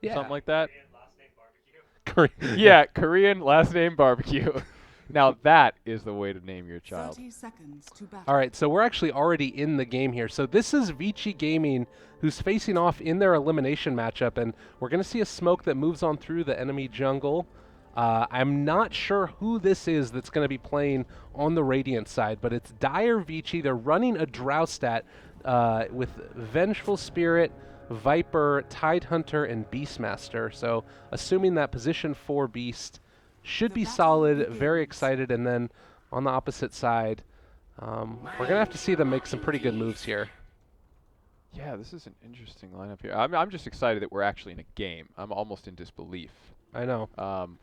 Yeah. something like that. Korean. Yeah, Korean last name barbecue. Now that is the way to name your child. 30 seconds to battle. All right, so we're actually already in the game here. So this is Vici Gaming, who's facing off in their elimination matchup, and we're going to see a smoke that moves on through the enemy jungle. I'm not sure who this is that's going to be playing on the Radiant side, but it's Dire Vici. They're running a Drow stat with Vengeful Spirit, Viper, Tidehunter, and Beastmaster. So assuming that position 4 Beast should be solid, very excited, and then on the opposite side, we're going to have to see them make some pretty good moves here. Yeah, this is an interesting lineup here. I'm just excited that we're actually in a game. I'm almost in disbelief. I know.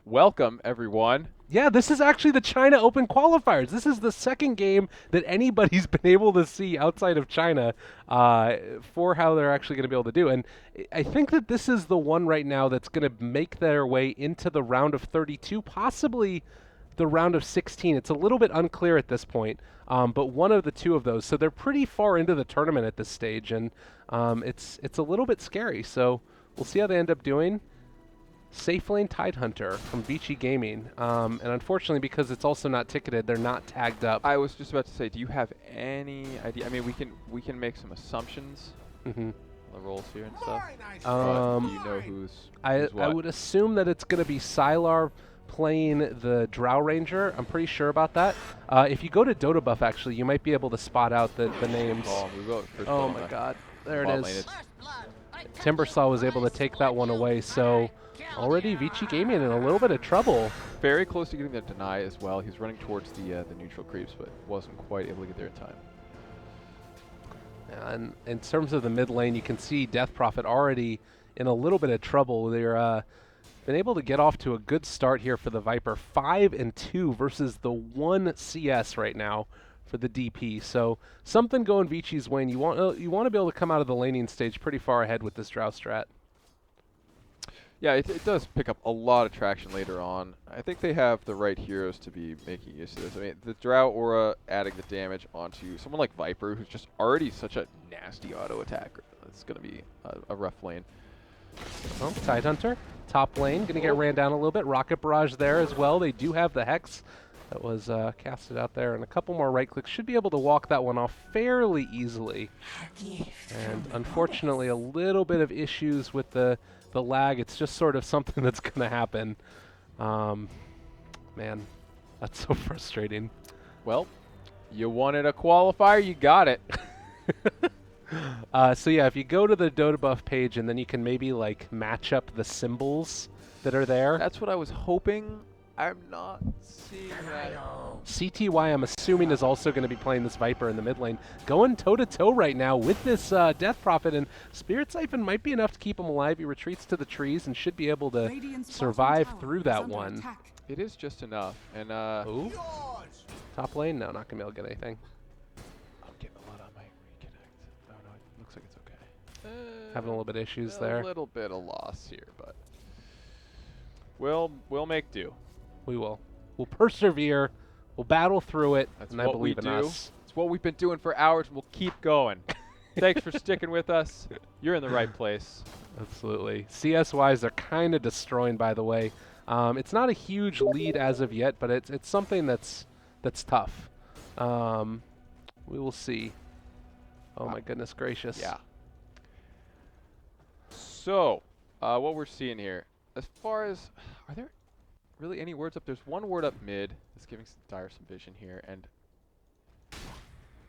Welcome, everyone. Yeah, this is actually the China Open qualifiers. This is the second game that anybody's been able to see outside of China for how they're actually going to be able to do. And I think that this is the one right now that's going to make their way into the round of 32, possibly the round of 16. It's a little bit unclear at this point, but one of the two of those. So they're pretty far into the tournament at this stage, and it's a little bit scary. So we'll see how they end up doing. Safe Lane Tidehunter from Vici Gaming, and unfortunately, because it's also not ticketed, they're not tagged up. I was just about to say, do you have any idea? I mean, we can make some assumptions. The roles here and stuff. Do you know who's I what? would assume that it's going to be Sylar playing the Drow Ranger. I'm pretty sure about that. If you go to Dota Buff, actually, you might be able to spot out the names. Oh, we go first Oh on my the God, there it bot is. lane. Timbersaw was able to take that one away, so already Vici Gaming in a little bit of trouble. Very close to getting the deny as well. He's running towards the neutral creeps, but wasn't quite able to get there in time. And in terms of the mid lane, you can see Death Prophet already in a little bit of trouble. They're been able to get off to a good start here for the Viper. 5-2 versus the 1 CS right now for the DP. So something going Vici's way. And you want to be able to come out of the laning stage pretty far ahead with this Drow strat. Yeah, it does pick up a lot of traction later on. I think they have the right heroes to be making use of this. I mean, the Drow Aura adding the damage onto someone like Viper, who's just already such a nasty auto attacker. It's going to be a rough lane. Well, Tidehunter, top lane, going to get ran down a little bit. Rocket Barrage there as well. They do have the Hex that was casted out there, and a couple more right clicks. Should be able to walk that one off fairly easily. And unfortunately, a little bit of issues with the lag. It's just sort of something that's going to happen. Man, that's so frustrating. Well, you wanted a qualifier, you got it. So yeah, if you go to the Dota Buff page and then you can maybe like match up the symbols that are there. That's what I was hoping. I'm not seeing that. CTY, I'm assuming, is also going to be playing this Viper in the mid lane. Going toe-to-toe right now with this Death Prophet, and Spirit Siphon might be enough to keep him alive. He retreats to the trees and should be able to survive through that one. Attack. It is just enough. And Ooh. Top lane? No, not going to be able to get anything. I'm getting a lot on my reconnect. Oh no, it looks like it's okay. Having a little bit of issues there. A little bit of loss here, but we'll make do. We will. We'll persevere. We'll battle through it, That's and I what we believe in do. us. It's what we've been doing for hours, and we'll keep going. Thanks for sticking with us. You're in the right place. Absolutely. CS-wise, they're kind of destroying, by the way. It's not a huge lead as of yet, but it's something that's tough. We will see. Oh my goodness gracious. Yeah. So, what we're seeing here, as far as, are there really any words up? There's one word up mid that's giving Dire some vision here, and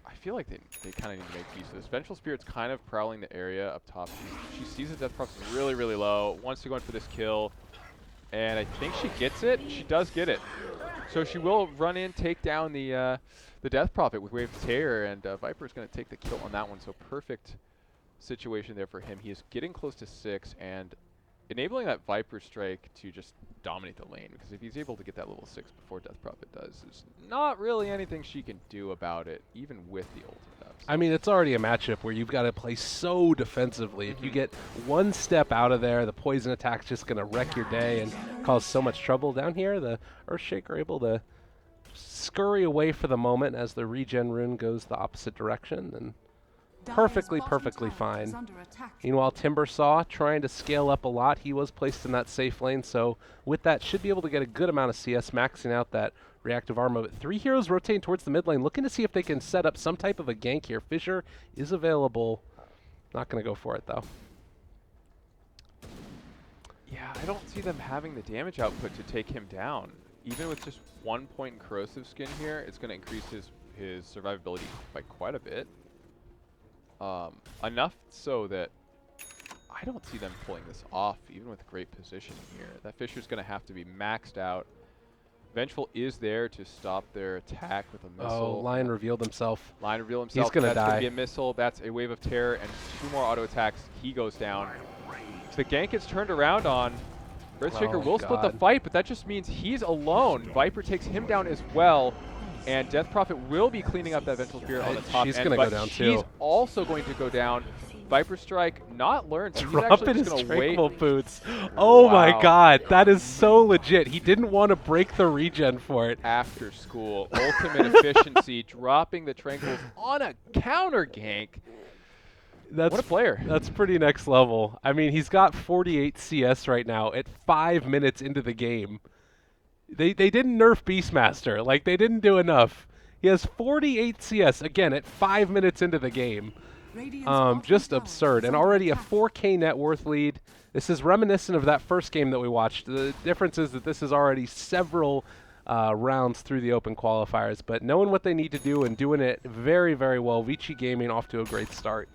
I feel like they kind of need to make use of this. Vengeful Spirit's kind of prowling the area up top. She sees the Death Prophet really, really low, wants to go in for this kill, and I think she gets it. She does get it. So she will run in, take down the Death Prophet with Wave of Terror, and Viper's going to take the kill on that one. So perfect situation there for him. He is getting close to 6 and enabling that Viper strike to just dominate the lane, because if he's able to get that level 6 before Death Prophet does, there's not really anything she can do about it, even with the ultimate up. I mean, it's already a matchup where you've got to play so defensively. If you get one step out of there, the poison attack's just going to wreck your day and cause so much trouble. Down here, the Earthshaker able to scurry away for the moment as the regen rune goes the opposite direction, and perfectly fine. Meanwhile, Timbersaw trying to scale up a lot. He was placed in that safe lane, so with that, should be able to get a good amount of CS, maxing out that reactive armor. But 3 heroes rotating towards the mid lane, looking to see if they can set up some type of a gank here. Fissure is available. Not going to go for it, though. Yeah, I don't see them having the damage output to take him down. Even with just 1 point in corrosive skin here, it's going to increase his survivability by quite a bit. Enough so that I don't see them pulling this off, even with great positioning here. That Fissure's going to have to be maxed out. Vengeful is there to stop their attack with a missile. Oh, Lion revealed himself. Lion revealed himself. He's going to die. That's going to be a missile. That's a wave of terror and 2 more auto attacks. He goes down. The gank gets turned around on. Earthshaker will split the fight, but that just means he's alone. Viper takes him down as well. And Death Prophet will be cleaning up that Vengeful Spirit on the top she's end, gonna but go down too. She's also going to go down. Viper Strike not learned, so he's Dropping actually his just going to wait. tranquil boots. Oh Wow. my god, that is so legit. He didn't want to break the regen for it. After school, ultimate efficiency, dropping the tranquils on a counter gank. What a player. That's pretty next level. I mean, he's got 48 CS right now at 5 minutes into the game. They didn't nerf Beastmaster. Like, they didn't do enough. He has 48 CS, again, at 5 minutes into the game. Just absurd. And already a 4K net worth lead. This is reminiscent of that first game that we watched. The difference is that this is already several rounds through the open qualifiers. But knowing what they need to do and doing it very, very well, Vici Gaming off to a great start.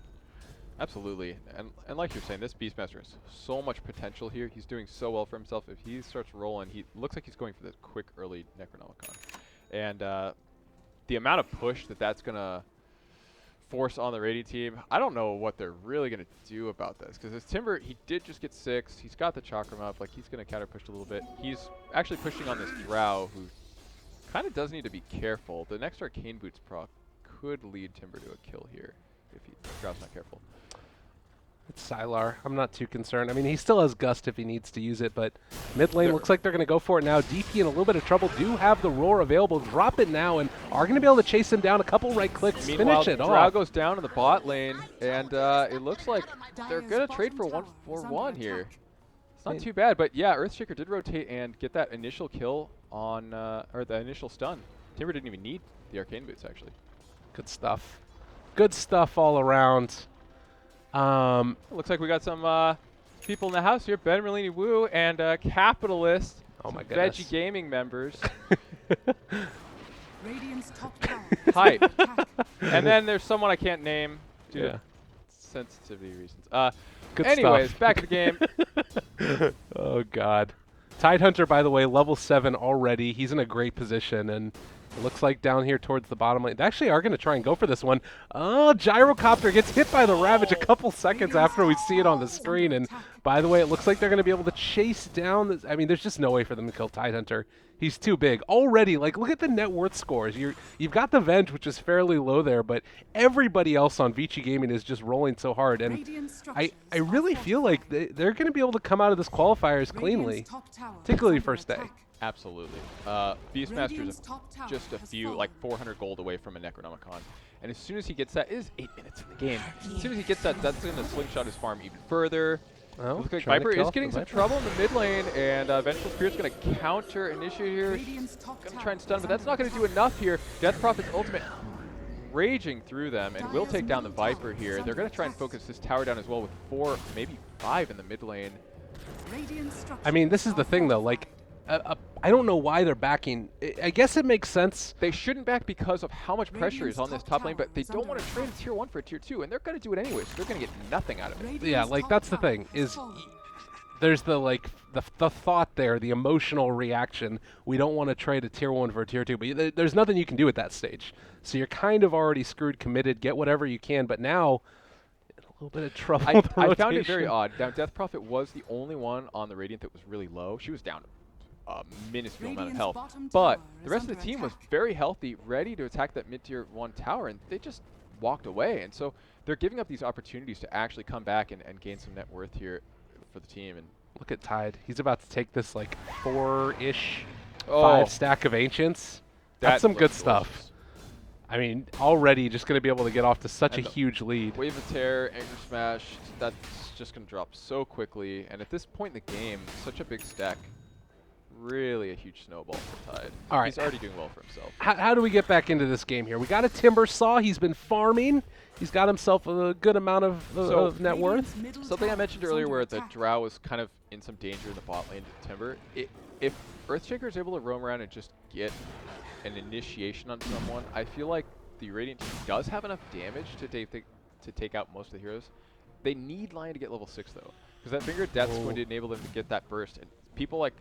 Absolutely. And like you're saying, this Beastmaster has so much potential here. He's doing so well for himself. If he starts rolling, he looks like he's going for the quick early Necronomicon. And the amount of push that's going to force on the Radiant team, I don't know what they're really going to do about this. Because this Timber, he did just get 6. He's got the Chakram up. Like, he's going to counter push a little bit. He's actually pushing on this Drow, who kind of does need to be careful. The next Arcane Boots proc could lead Timber to a kill here if Drow's not careful. It's Sylar. I'm not too concerned. I mean, he still has Gust if he needs to use it, but mid lane looks like they're going to go for it now. DP in a little bit of trouble. Do have the Roar available. Drop it now, and are going to be able to chase him down. A couple right clicks. Meanwhile, finish it Drow off. goes down in the bot lane, and it looks like they're going to trade for 1-for-1 here. It's not too bad, but yeah, Earthshaker did rotate and get that initial kill on, or the initial stun. Timber didn't even need the Arcane Boots, actually. Good stuff. Good stuff all around. Looks like we got some people in the house here. Ben Merlini Wu and Capitalist. Oh my goodness. Veggie Gaming members. Radiant's top tower. Hi. And then there's someone I can't name due to sensitivity reasons. Good anyways, stuff. back to the game. Oh god. Tidehunter, by the way, level 7 already. He's in a great position, and it looks like down here towards the bottom lane. They actually are going to try and go for this one. Oh, Gyrocopter gets hit by the Ravage a couple seconds after we see it on the screen. And by the way, it looks like they're going to be able to chase down this. I mean, there's just no way for them to kill Tidehunter. He's too big. Already, like, look at the net worth scores. You've got the Venge, which is fairly low there, but everybody else on Vici Gaming is just rolling so hard. And I really feel like they're going to be able to come out of this qualifiers cleanly, particularly first day. Absolutely. Beastmaster's just a few, like 400 gold away from a Necronomicon. And as soon as he gets that, it is 8 minutes in the game. As soon as he gets that, that's going to slingshot his farm even further. Well, Looks like Viper is getting some trouble in the mid lane, and Vengeful Spirit's going to counter initiate here. Going to try and stun, but that's not going to do enough here. Death Prophet's ultimate raging through them, and will take down the Viper here. They're going to try and focus this tower down as well with 4, maybe 5 in the mid lane. I mean, this is the thing, though. Like, I don't know why they're backing. I guess it makes sense. They shouldn't back because of how much pressure is on this top lane, but they don't want to trade a tier 1 for a tier 2, and they're going to do it anyway, so they're going to get nothing out of it. Yeah, like, that's the thing, is there's the, like, the thought there, the emotional reaction. We don't want to trade a tier 1 for a tier 2, but there's nothing you can do at that stage. So you're kind of already screwed, committed, get whatever you can, but now in a little bit of trouble. I found it very odd. Now, Death Prophet was the only one on the Radiant that was really low. She was down a minuscule amount of health, but the rest of the team was very healthy, ready to attack that mid-tier 1 tower, and they just walked away. And so they're giving up these opportunities to actually come back and gain some net worth here for the team. And look at Tide. He's about to take this like 4-ish, 5 stack of Ancients. That's some good stuff. I mean, already just going to be able to get off to such And a huge lead. Wave of Terror, Anchor Smash, that's just going to drop so quickly. And at this point in the game, such a big stack, really a huge snowball for Tide. All right. He's already doing well for himself. How do we get back into this game here? We got a Timber Saw. He's been farming. He's got himself a good amount of net worth. Something I mentioned earlier where the Drow was kind of in some danger in the bot lane to Timber. If Earthshaker is able to roam around and just get an initiation on someone, I feel like the Radiant team does have enough damage to take out most of the heroes. They need Lion to get level 6 though, because that Finger of Death is going to enable them to get that burst. And people like,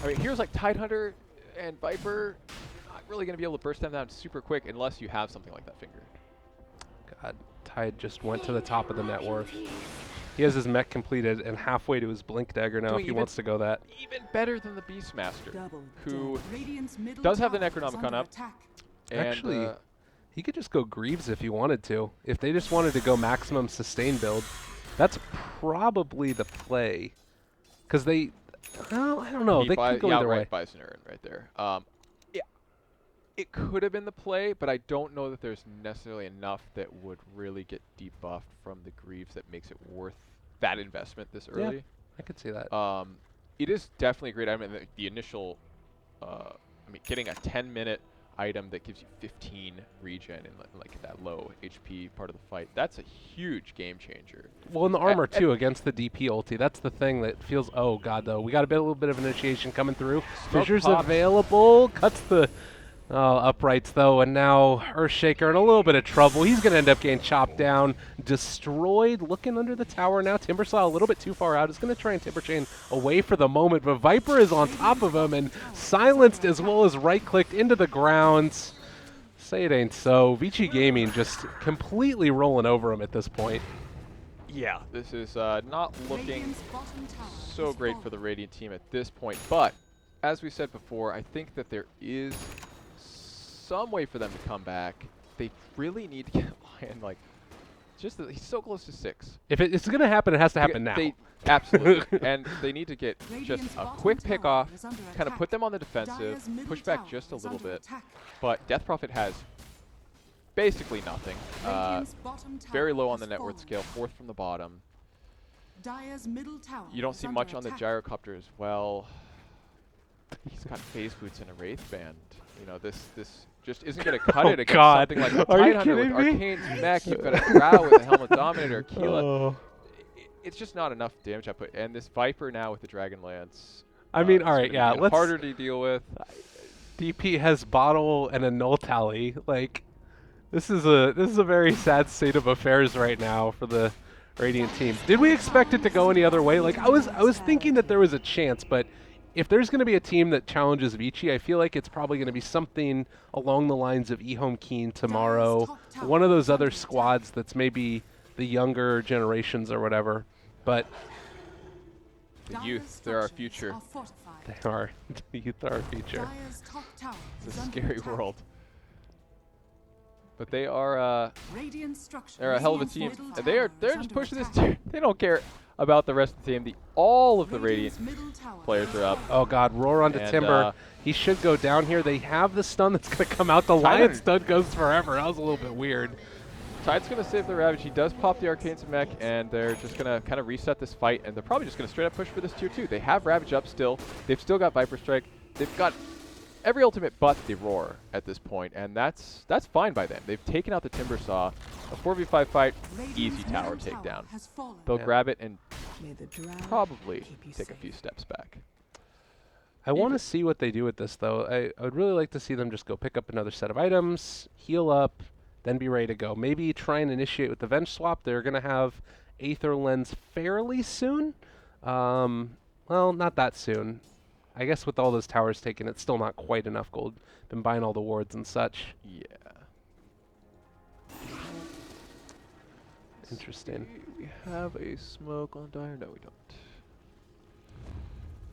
I mean, heroes like Tidehunter and Viper, you're not really going to be able to burst them down super quick unless you have something like that Finger. God, Tide just went to the top of the net worth. He has his mech completed and halfway to his Blink Dagger now if he wants to go that. Even better than the Beastmaster, who does have the Necronomicon up. And Actually, he could just go Greaves if he wanted to. If they just wanted to go maximum sustain build, that's probably the play. Because they, well, I don't know. They could go either way. Bison right there. Yeah, it could have been the play, but I don't know that there's necessarily enough that would really get debuffed from the Greaves that makes it worth that investment this early. Yeah, I could see that. It is definitely a great item. And the initial, I mean, getting a 10-minute item that gives you 15 regen in like that low HP part of the fight, that's a huge game changer. Well, in the armor too, against the DP ulti, that's the thing that feels, oh god though, we got a little bit of initiation coming through. Fissures available, cuts the uprights though, and now Earthshaker in a little bit of trouble. He's going to end up getting chopped down, destroyed, looking under the tower now. Timbersaw a little bit too far out. Is going to try and Timber Chain away for the moment, but Viper is on top of him and silenced as well as right-clicked into the grounds. Say it ain't so. Vici Gaming just completely rolling over him at this point. Yeah, this is not looking so great for the Radiant team at this point, but as we said before, I think that there is some way for them to come back. They really need to get Lion, like, just he's so close to 6. If it's going to happen, it has to happen now. Absolutely. And they need to get just a quick pick off, kind of put them on the defensive, push back just a little bit. But Death Prophet has basically nothing. Very low on the net worth scale, 4th from the bottom. You don't see much on the Gyrocopter as well. He's got phase boots and a Wraith Band. You know, this just isn't going to cut it against something like a Tidehunter with Arcane's mech. You've got a Drow with a Helmet Dominator, Keela. It's just not enough damage output. And this Viper now with the Dragon Lance. I mean, all right, yeah, let's harder to deal with. DP has bottle and a null tally. Like, this is a very sad state of affairs right now for the Radiant team. Did we expect it to go any other way? Like, I was thinking that there was a chance, but if there's going to be a team that challenges Vici, I feel like it's probably going to be something along the lines of eHome Keen tomorrow, one of those other squads that's maybe the younger generations or whatever. But the youth, they're our future. They are. The youth are our future. It's a scary world. But they are they're a hell of a team. They're just pushing this team. They don't care about the rest of the team. All of the Radiant players are up. Oh god, roar onto Timber. He should go down here. They have the stun that's going to come out. The Lion stun goes forever. That was a little bit weird. Tide's going to save the Ravage. He does pop the Arcane's mech, and they're just going to kind of reset this fight, and they're probably just going to straight up push for this tier 2. They have Ravage up still. They've still got Viper Strike. They've got every ultimate but the Roar at this point, and that's fine by them. They've taken out the Timber Saw. A 4v5 fight, easy tower takedown. They'll grab it and probably take a few steps back. I want to see what they do with this, though. I would really like to see them just go pick up another set of items, heal up, then be ready to go. Maybe try and initiate with the Venge swap. They're going to have Aether Lens fairly soon. Well, not that soon. I guess with all those towers taken, it's still not quite enough gold. Been buying all the wards and such. Yeah. Interesting. We have a smoke on Dire? No, we don't.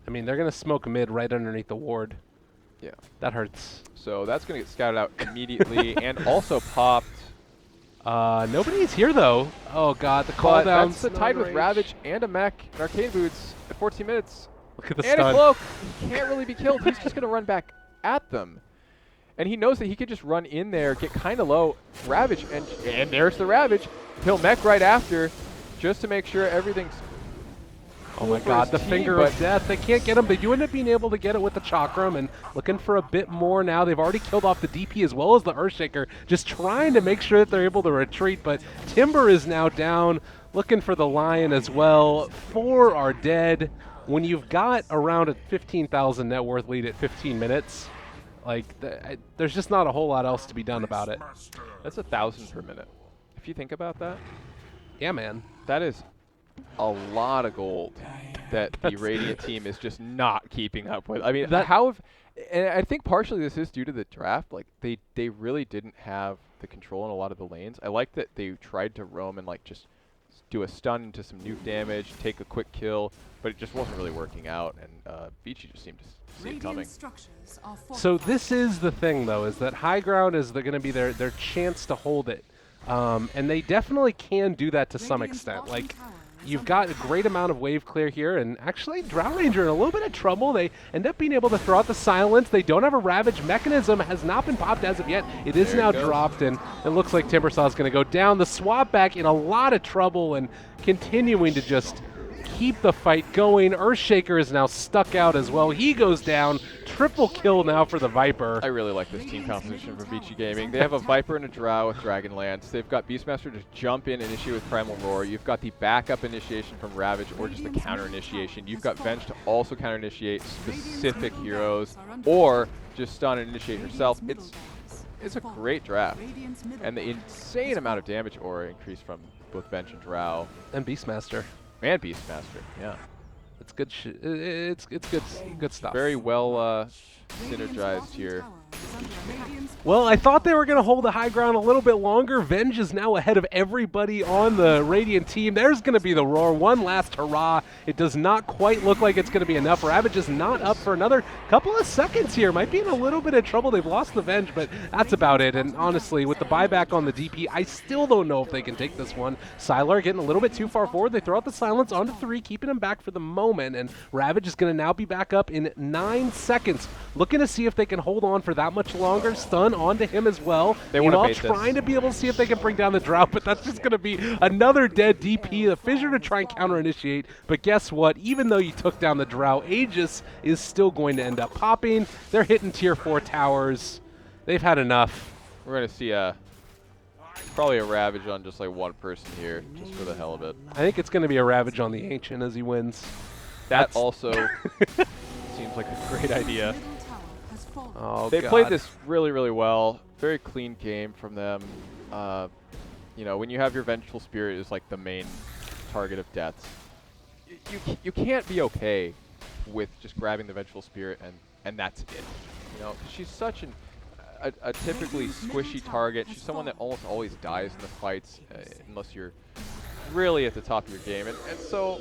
I mean, they're going to smoke mid right underneath the ward. Yeah. That hurts. So that's going to get scouted out immediately and also popped. Nobody's here, though. Oh, God, the call down. That's the Tide with Ravage and a mech and Arcane Boots at 14 minutes. Look at the and stun. a cloak. He can't really be killed. He's just going to run back at them. And he knows that he could just run in there, get kind of low, Ravage, and there's the Ravage. He'll mech right after, just to make sure everything's Oh my god, the finger of death. They can't get him. They do end up being able to get it with the Chakram and looking for a bit more now. They've already killed off the DP as well as the Earthshaker, just trying to make sure that they're able to retreat. But Timber is now down, looking for the Lion as well. 4 are dead. When you've got around a 15,000 net worth lead at 15 minutes, like, there's just not a whole lot else to be done about it. That's 1,000 per minute. If you think about that. Yeah, man. That is a lot of gold that the Radiant team is just not keeping up with. I mean, and I think partially this is due to the draft. Like, they really didn't have the control in a lot of the lanes. I like that they tried to roam and, like, just do a stun into some nuke damage, take a quick kill, but it just wasn't really working out, and Vici just seemed to see it coming. So this is the thing, though, is that high ground is going to be their chance to hold it. And they definitely can do that to some extent. Like, you've got a great amount of wave clear here, and actually Drow Ranger in a little bit of trouble. They end up being able to throw out the silence. They don't have a Ravage. Mechanism has not been popped as of yet. It is now dropped, and it looks like Timbersaw is going to go down. The swap back in a lot of trouble and continuing to just keep the fight going. Earthshaker is now stuck out as well. He goes down. Triple kill now for the Viper. I really like this team composition for Vici Gaming. They have a Viper and a Drow with Dragonlance. They've got Beastmaster to jump in, initiate with Primal Roar. You've got the backup initiation from Ravage or just the counter initiation. You've got Venge to also counter initiate specific heroes or just stun and initiate yourself. It's a great draft. And the insane amount of damage aura increase from both Venge and Drow. And Beastmaster. And Beastmaster, yeah. It's good. It's good stuff. Very well synergized here. Well, I thought they were going to hold the high ground a little bit longer. Venge is now ahead of everybody on the Radiant team. There's going to be the roar. One last hurrah. It does not quite look like it's going to be enough. Ravage is not up for another couple of seconds here. Might be in a little bit of trouble. They've lost the Venge, but that's about it. And honestly, with the buyback on the DP, I still don't know if they can take this one. Sylar getting a little bit too far forward. They throw out the silence onto 3, keeping him back for the moment. And Ravage is going to now be back up in 9 seconds. Looking to see if they can hold on for that much longer. Stun onto him as well. They want to bait trying to be able to see if they can bring down the Drought, but that's just going to be another dead DP. The Fissure to try and counter-initiate, but guess what? Even though you took down the Drought, Aegis is still going to end up popping. They're hitting tier 4 towers. They've had enough. We're going to see probably a Ravage on just like one person here, just for the hell of it. I think it's going to be a Ravage on the Ancient as he wins. That also seems like a great idea. Oh, they God. played this really, really well. Very clean game from them. You know, when you have your Vengeful Spirit is like the main target of deaths, you can't be okay with just grabbing the Vengeful Spirit and that's it. You know, she's such a typically squishy target. She's someone that almost always dies in the fights unless you're really at the top of your game. And so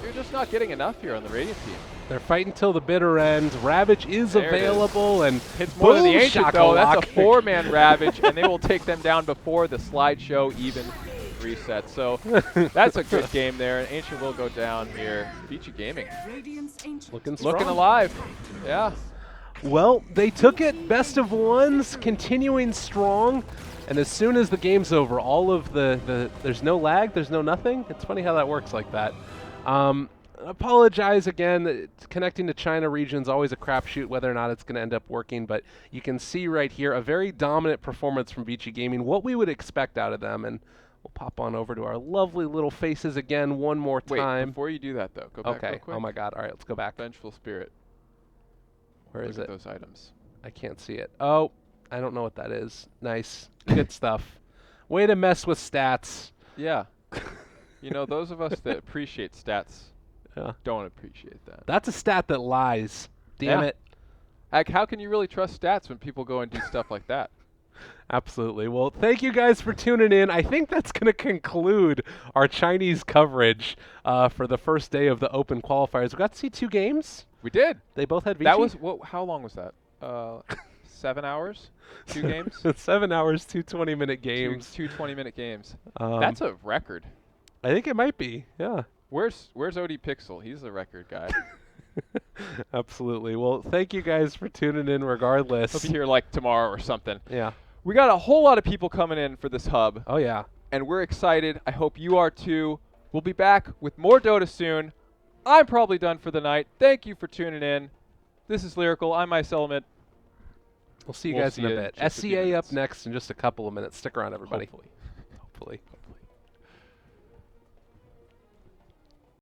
you're just not getting enough here on the Radiant team. They're fighting till the bitter end. Ravage is available, and hits more than the Ancient, though. That's a 4-man Ravage, and they will take them down before the slideshow even resets. So that's a good game there. And Ancient will go down here. Vici Gaming looking alive. Yeah. Well, they took it best of ones, continuing strong. And as soon as the game's over, all of there's no lag, there's no nothing. It's funny how that works like that. Apologize again. Connecting to China region is always a crapshoot whether or not it's going to end up working, but you can see right here a very dominant performance from Vici Gaming, what we would expect out of them. And we'll pop on over to our lovely little faces again one more time. Wait, before you do that, though, go back real quick. Oh my God. All right, let's go back. Vengeful Spirit. Where is it? Those items. I can't see it. Oh, I don't know what that is. Nice. Good stuff. Way to mess with stats. Yeah. You know, those of us that appreciate stats don't appreciate that. That's a stat that lies. Damn it. Like, how can you really trust stats when people go and do stuff like that? Absolutely. Well, thank you guys for tuning in. I think that's going to conclude our Chinese coverage for the first day of the Open Qualifiers. We got to see 2 games. We did. They both had Vici. That was, how long was that? 7 hours? 2 games? 7 hours, 2 20-minute games. Two 20-minute games. That's a record. I think it might be, yeah. Where's OD Pixel? He's the record guy. Absolutely. Well, thank you guys for tuning in regardless. He'll be here like tomorrow or something. Yeah. We got a whole lot of people coming in for this hub. Oh, yeah. And we're excited. I hope you are too. We'll be back with more Dota soon. I'm probably done for the night. Thank you for tuning in. This is Lyrical. I'm Icelement. We'll see you We'll guys see in a you bit. in just a few SCA up minutes. next in just a couple of minutes. Stick around, everybody. Hopefully. Hopefully.